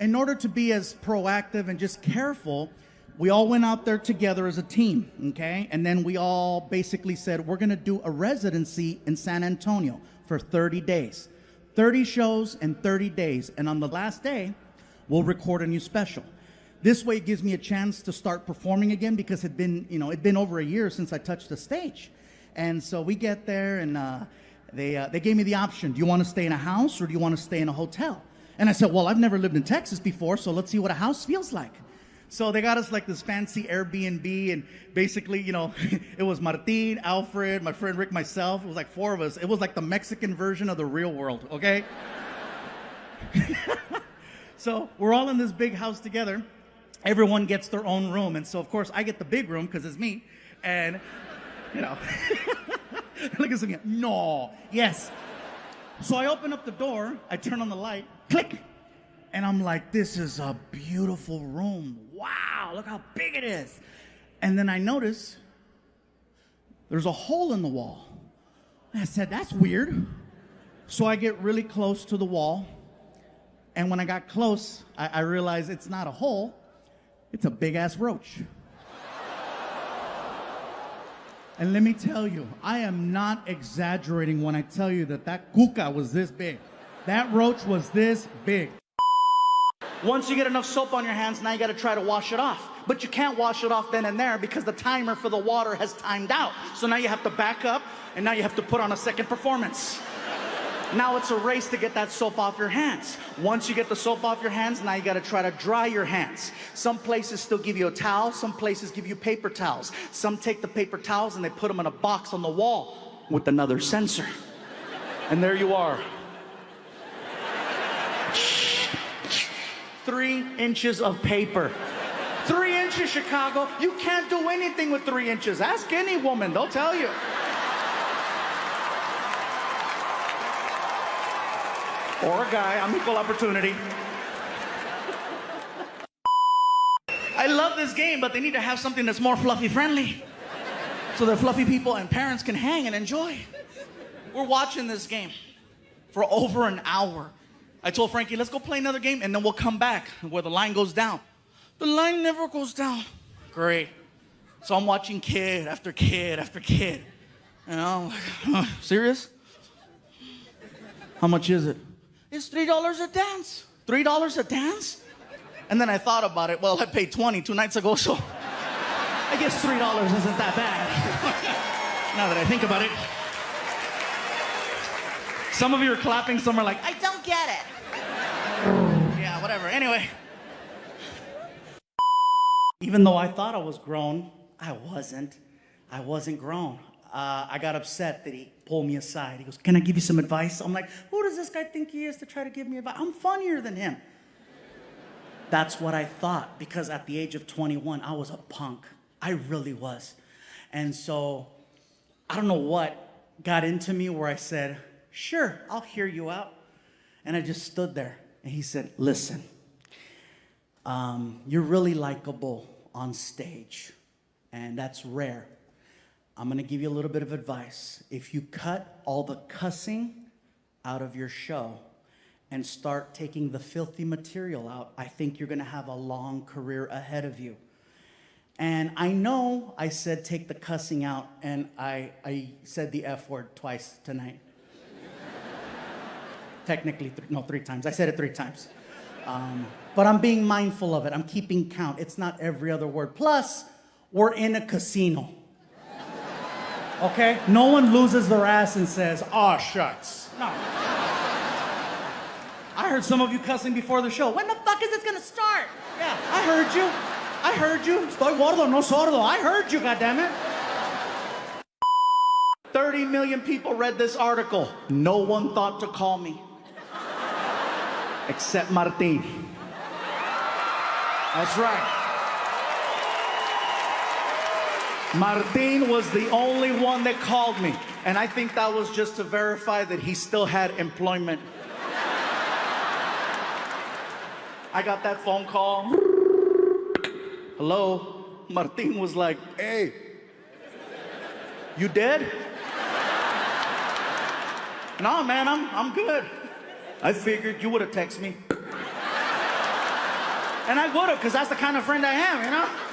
in order to be as proactive and just careful, we all went out there together as a team, okay? And then we all basically said, we're gonna do a residency in San Antonio for 30 days. 30 shows in 30 days. And on the last day, we'll record a new special. This way it gives me a chance to start performing again because it'd been over a year since I touched the stage. And so we get there and they gave me the option. Do you wanna stay in a house or do you wanna stay in a hotel? And I said, well, I've never lived in Texas before, so let's see what a house feels like. So they got us like this fancy Airbnb, and basically, it was Martin, Alfred, my friend Rick, myself. It was like 4 of us. It was like the Mexican version of the real world, okay? So we're all in this big house together. Everyone gets their own room. And so, of course, I get the big room because it's me. And, look at me. No, yes. So I open up the door, I turn on the light, click. And I'm like, this is a beautiful room. Wow, look how big it is. And then I notice there's a hole in the wall. And I said, that's weird. So I get really close to the wall. And when I got close, I realized it's not a hole, it's a big ass roach. And let me tell you, I am not exaggerating when I tell you that cuca was this big. That roach was this big. Once you get enough soap on your hands, now you gotta try to wash it off. But you can't wash it off then and there because the timer for the water has timed out. So now you have to back up, and now you have to put on a second performance. Now it's a race to get that soap off your hands. Once you get the soap off your hands, now you gotta try to dry your hands. Some places still give you a towel, some places give you paper towels. Some take the paper towels and they put them in a box on the wall with another sensor. And there you are. 3 inches of paper. 3 inches, Chicago. You can't do anything with 3 inches. Ask any woman, they'll tell you. Or a guy, I'm equal opportunity. I love this game, but they need to have something that's more fluffy friendly so that fluffy people and parents can hang and enjoy. We're watching this game for over an hour. I told Frankie, let's go play another game and then we'll come back where the line goes down. The line never goes down. Great. So I'm watching kid after kid after kid. And I'm like, serious? How much is it? It's $3 a dance. $3 a dance? And then I thought about it. Well, I paid $20 2 nights ago, so I guess $3 isn't that bad. Now that I think about it. Some of you are clapping, some are like, I don't get it. Yeah, whatever. Anyway. Even though I thought I was grown, I wasn't. I wasn't grown. I got upset that he pulled me aside. He goes, can I give you some advice? I'm like, who does this guy think he is to try to give me advice? I'm funnier than him. That's what I thought, because at the age of 21, I was a punk. I really was. And so, I don't know what got into me where I said, sure, I'll hear you out. And I just stood there. And he said, listen, you're really likable on stage. And that's rare. I'm going to give you a little bit of advice. If you cut all the cussing out of your show and start taking the filthy material out, I think you're going to have a long career ahead of you. And I know I said take the cussing out, and I said the F word twice tonight. Technically, 3 times. I said it 3 times. But I'm being mindful of it. I'm keeping count. It's not every other word. Plus, we're in a casino. Okay? No one loses their ass and says, aw, shucks. No. I heard some of you cussing before the show. When the fuck is this gonna start? Yeah, I heard you. I heard you. Estoy gordo, no sordo. I heard you, goddammit. 30 million people read this article. No one thought to call me. Except Martin. That's right. Martin was the only one that called me. And I think that was just to verify that he still had employment. I got that phone call. Hello? Martin was like, hey, you dead? No, man, I'm good. I figured you would have texted me. And I would have, because that's the kind of friend I am, you know?